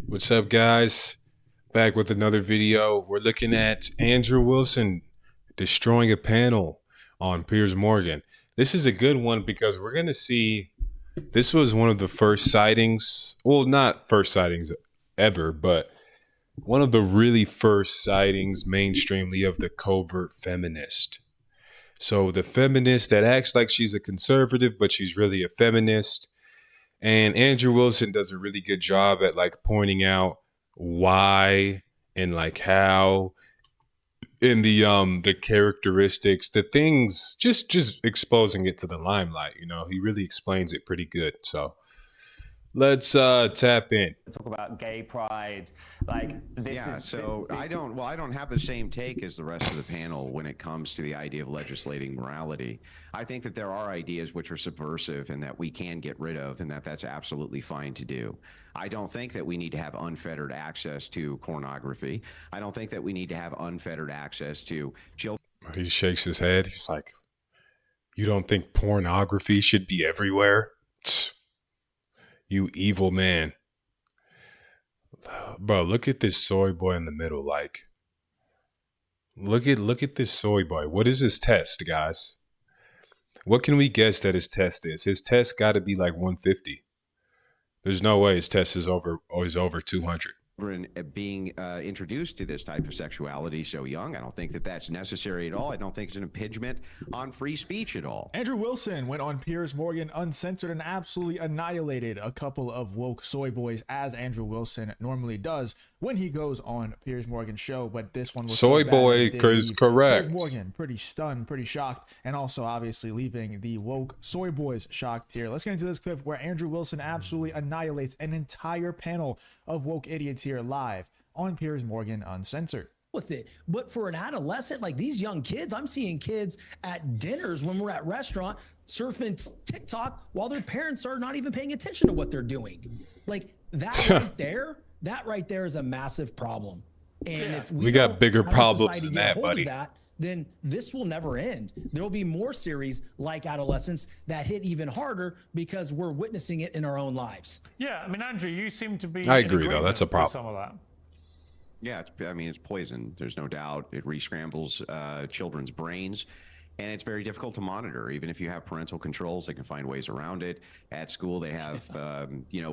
What's up, guys? Back with another video. We're looking at Andrew Wilson destroying a panel on Piers Morgan. This is a good one because we're going to see this was one of the first sightings. Well, not first sightings ever, but one of the really first sightings mainstreamly of the covert feminist. So the feminist that acts like she's a conservative, but she's really a feminist. And Andrew Wilson does a really good job at like pointing out why and like how in the characteristics, the things, just exposing it to the limelight. He really explains it pretty good. So let's tap in. Talk about gay pride, like this. Yeah, is so I don't have the same take as the rest of the panel when it comes to the idea of legislating morality. I think that there are ideas which are subversive and that we can get rid of, and that's absolutely fine to do. I don't think that we need to have unfettered access to pornography. I don't think that we need to have unfettered access to children. He shakes his head. He's like, "You don't think pornography should be everywhere? You evil man." Bro, look at this soy boy in the middle. Like, look at this soy boy. What is his test, guys? What can we guess that his test is? His test got to be like 150. There's no way his test is over 200. Being introduced to this type of sexuality so young. I don't think that that's necessary at all. I don't think it's an impingement on free speech at all. Andrew Wilson went on Piers Morgan uncensored and absolutely annihilated a couple of woke soy boys, as Andrew Wilson normally does when he goes on Piers Morgan's show. But this one was soy so boy is correct. Piers Morgan pretty stunned, pretty shocked, and also obviously leaving the woke soy boys shocked here. Let's get into this clip where Andrew Wilson absolutely annihilates an entire panel of woke idiots here live on Piers Morgan Uncensored. With it, but for an adolescent like these young kids, I'm seeing kids at dinners when we're at restaurant surfing TikTok while their parents are not even paying attention to what they're doing. Like that right there is a massive problem. And if we got bigger problems than that, buddy. Then this will never end. There will be more series like Adolescence that hit even harder because we're witnessing it in our own lives. Yeah, I mean, Andrew, you seem to be. I agree, though. That's a problem. Some of that. Yeah, it's poison. There's no doubt. It re-scrambles children's brains, and it's very difficult to monitor. Even if you have parental controls, they can find ways around it. At school, they have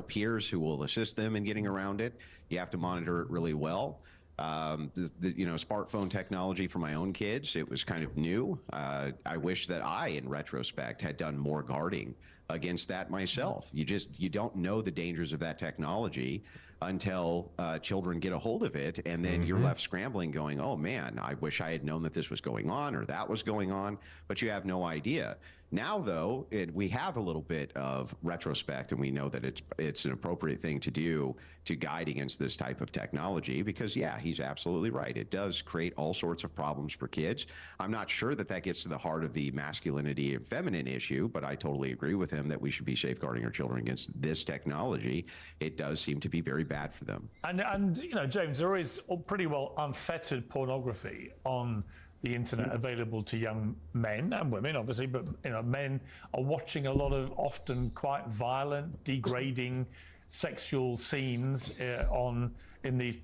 peers who will assist them in getting around it. You have to monitor it really well. Smartphone technology for my own kids, it was kind of new. I wish that I, in retrospect, had done more guarding against that myself. You don't know the dangers of that technology until children get a hold of it, and then you're left scrambling going, oh man, I wish I had known that this was going on or that was going on, but you have no idea. Now, though, we have a little bit of retrospect, and we know that it's an appropriate thing to do to guide against this type of technology because, yeah, he's absolutely right. It does create all sorts of problems for kids. I'm not sure that gets to the heart of the masculinity and feminine issue, but I totally agree with him that we should be safeguarding our children against this technology. It does seem to be very bad for them. And James, there is pretty well unfettered pornography on the internet available to young men and women, obviously, but men are watching a lot of often quite violent, degrading sexual scenes in these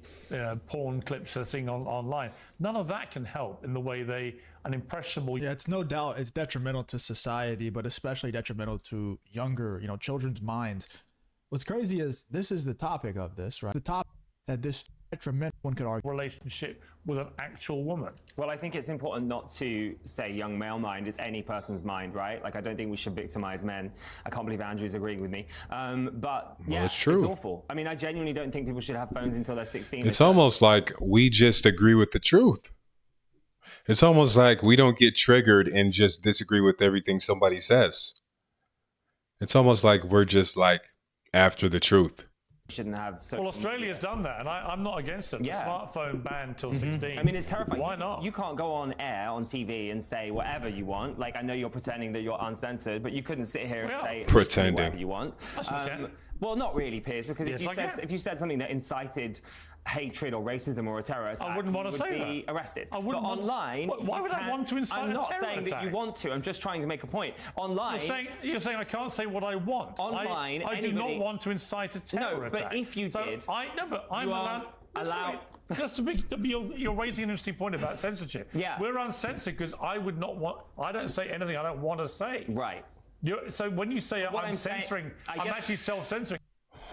porn clips they're seeing online. None of that can help in the way an impressionable. Yeah, it's no doubt it's detrimental to society, but especially detrimental to younger, children's minds. What's crazy is this is the topic of this, right? The topic that this detrimental, one could argue, relationship with an actual woman. Well, I think it's important not to say young male mind. It's any person's mind, right? Like, I don't think we should victimize men. I can't believe Andrew's agreeing with me. But yeah, it's true. It's awful. I mean, I genuinely don't think people should have phones until they're 16. It's almost like we just agree with the truth. It's almost like we don't get triggered and just disagree with everything somebody says. It's almost like we're just like after the truth. Shouldn't have. Well, Australia's done that, and I'm not against it. Yeah. The smartphone ban till 16. I mean, it's terrifying. Why not? You can't go on air on TV and say whatever you want. Like, I know you're pretending that you're uncensored, but you couldn't sit here and say pretending whatever you want. Well, not really, Piers, because Yes, I can. if you said something that incited hatred or racism or a terror attack, I wouldn't want to you would say be that. arrested. I wouldn't but want- online, Why would I want to incite I'm a not terror saying that you attack? want to. I'm just trying to make a point. Online, You're saying I can't say what I want. Online, I do not anybody- want to incite a terror but attack. if you did, I'm you allowed. are allowed- Just to be, you're raising an interesting point about censorship. Yeah. We're uncensored because I would not want. I don't say anything I don't want to say. right. So when you say What I'm saying- censoring, I I'm guess- actually self-censoring.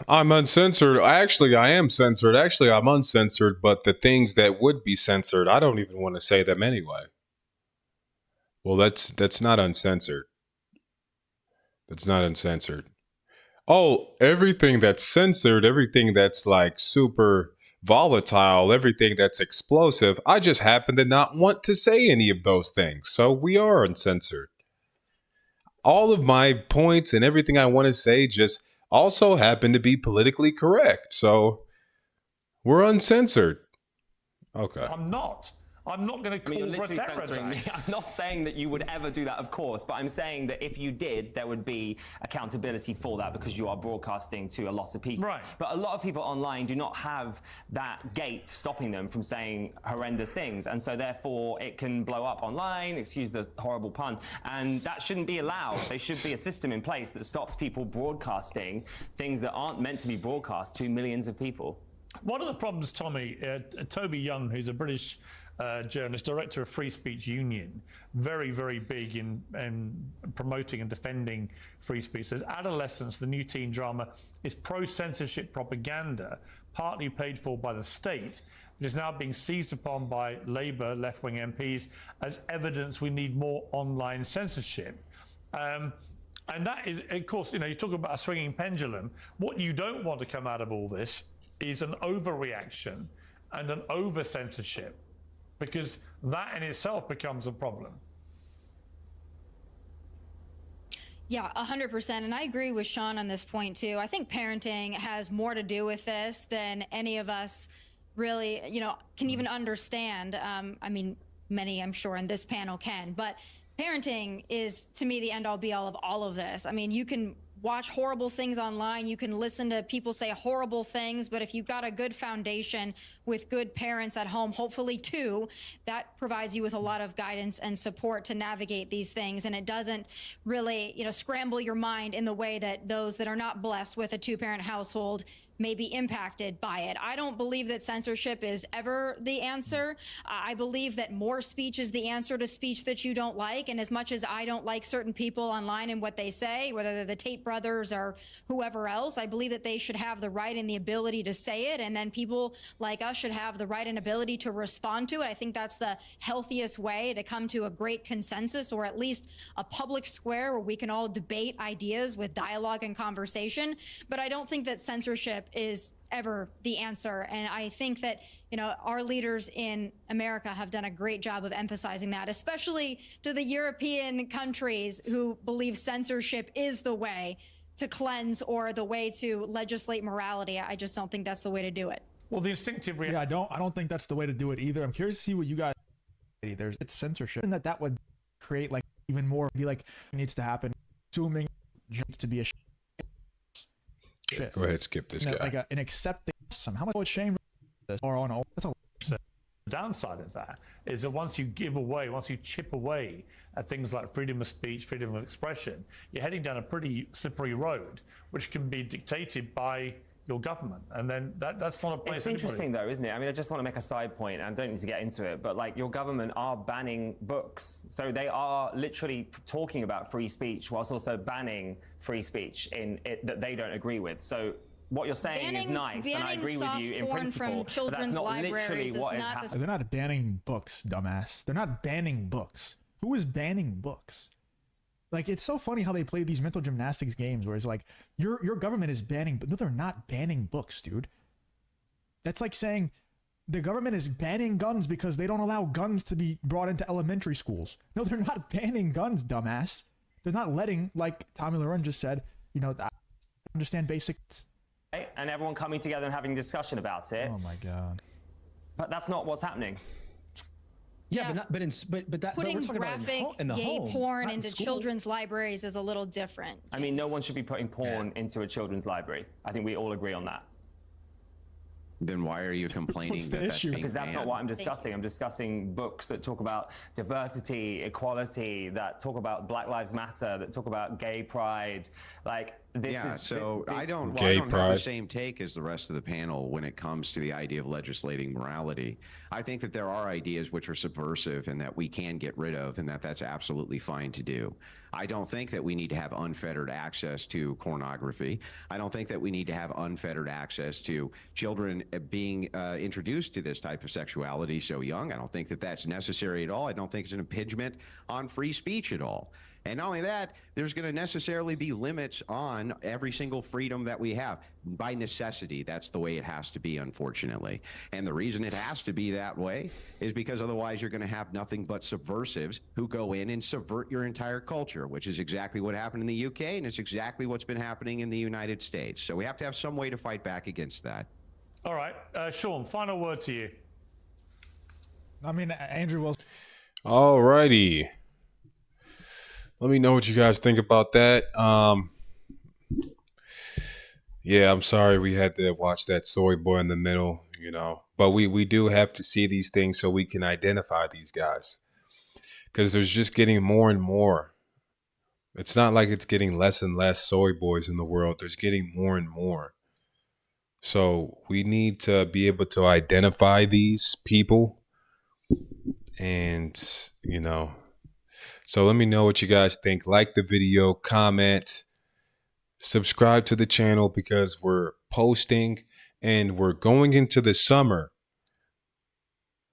I'm uncensored. Actually, I am censored. Actually, I'm uncensored, but the things that would be censored, I don't even want to say them anyway. Well, that's not uncensored. That's not uncensored. Oh, everything that's censored, everything that's like super volatile, everything that's explosive, I just happen to not want to say any of those things. So we are uncensored. All of my points and everything I want to say just also happen to be politically correct. So we're uncensored. Okay. I'm not. I'm not going to I mean, call you're for a literally terror censoring me. attack. I'm not saying that you would ever do that, of course, but I'm saying that if you did, there would be accountability for that because you are broadcasting to a lot of people. Right. But a lot of people online do not have that gate stopping them from saying horrendous things. And so therefore it can blow up online, excuse the horrible pun, and that shouldn't be allowed. There should be a system in place that stops people broadcasting things that aren't meant to be broadcast to millions of people. One of the problems, Tommy, Toby Young, who's a British journalist, director of Free Speech Union, very, very big in promoting and defending free speech, says Adolescence, the new teen drama, is pro-censorship propaganda, partly paid for by the state. It is now being seized upon by Labour left-wing MPs as evidence we need more online censorship. And that is, of course, you talk about a swinging pendulum. What you don't want to come out of all this is an overreaction and an over-censorship, because that in itself becomes a problem. Yeah, 100%. And I agree with Sean on this point too. I think parenting has more to do with this than any of us really, can even understand. I mean, many, I'm sure, in this panel can, but parenting is, to me, the end-all be-all of all of this. I mean, you can watch horrible things online, you can listen to people say horrible things, but if you've got a good foundation with good parents at home, hopefully two, that provides you with a lot of guidance and support to navigate these things, and it doesn't really, scramble your mind in the way that those that are not blessed with a two-parent household may be impacted by it. I don't believe that censorship is ever the answer. I believe that more speech is the answer to speech that you don't like. And as much as I don't like certain people online and what they say, whether they're the Tate brothers or whoever else, I believe that they should have the right and the ability to say it. And then people like us should have the right and ability to respond to it. I think that's the healthiest way to come to a great consensus, or at least a public square where we can all debate ideas with dialogue and conversation. But I don't think that censorship is ever the answer. And I think that, our leaders in America have done a great job of emphasizing that, especially to the European countries who believe censorship is the way to cleanse or the way to legislate morality. I just don't think that's the way to do it. Well, the instinctive reaction. Yeah, I don't think that's the way to do it either. I'm curious to see what you guys. It's censorship, and that would create like even more. Be like needs to happen. Assuming to be a shit. Go ahead, skip this guy. Like an accepting some. How much shame or on all? That's a The downside of that is that once you chip away at things like freedom of speech, freedom of expression, you're heading down a pretty slippery road, which can be dictated by your government, and then that's not a place. It's interesting though, isn't it? I mean, I just want to make a side point, and I don't need to get into it, but like your government are banning books, so they are literally talking about free speech whilst also banning free speech in it that they don't agree with. So what you're saying is nice, and I agree with you in principle, but that's not literally what is happening. They're not banning books, dumbass. They're not banning books. Who is banning books? Like, it's so funny how they play these mental gymnastics games where it's like, your government is banning, but no, they're not banning books, dude. That's like saying the government is banning guns because they don't allow guns to be brought into elementary schools. No, they're not banning guns, dumbass. They're not letting, like Tommy Lahren just said, understand basics. And everyone coming together and having a discussion about it. Oh my God. But that's not what's happening. Yeah, Yeah. but not, but in, but Putting we're talking graphic about in the gay home, porn not in into school. children's libraries is a little different. I mean, no James. one should be putting porn into a children's library. I think we all agree on that. Then why are you complaining What's the that that's issue? being Because that's not banned? what I'm discussing. I'm discussing books that talk about diversity, equality, that talk about Black Lives Matter, that talk about gay pride. Like this Yeah, is so I don't Gay have the pride. same take as the rest of the panel when it comes to the idea of legislating morality. I think that there are ideas which are subversive and that we can get rid of, and that that's absolutely fine to do. I don't think that we need to have unfettered access to pornography. I don't think that we need to have unfettered access to children being introduced to this type of sexuality so young. I don't think that that's necessary at all. I don't think it's an impingement on free speech at all. And not only that, there's going to necessarily be limits on every single freedom that we have. By necessity, that's the way it has to be, unfortunately. And the reason it has to be that way is because otherwise you're going to have nothing but subversives who go in and subvert your entire culture, which is exactly what happened in the UK, and it's exactly what's been happening in the United States. So we have to have some way to fight back against that. All right, Sean, final word to you. I mean, Andrew Wilson. All righty. Let me know what you guys think about that. Yeah, I'm sorry we had to watch that Soyboy in the middle, but we do have to see these things so we can identify these guys, because there's just getting more and more. It's not like it's getting less and less soy boys in the world. There's getting more and more. So we need to be able to identify these people, and so let me know what you guys think. Like the video, comment, subscribe to the channel, because we're posting and we're going into the summer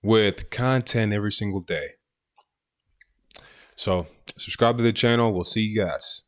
with content every single day. So subscribe to the channel. We'll see you guys.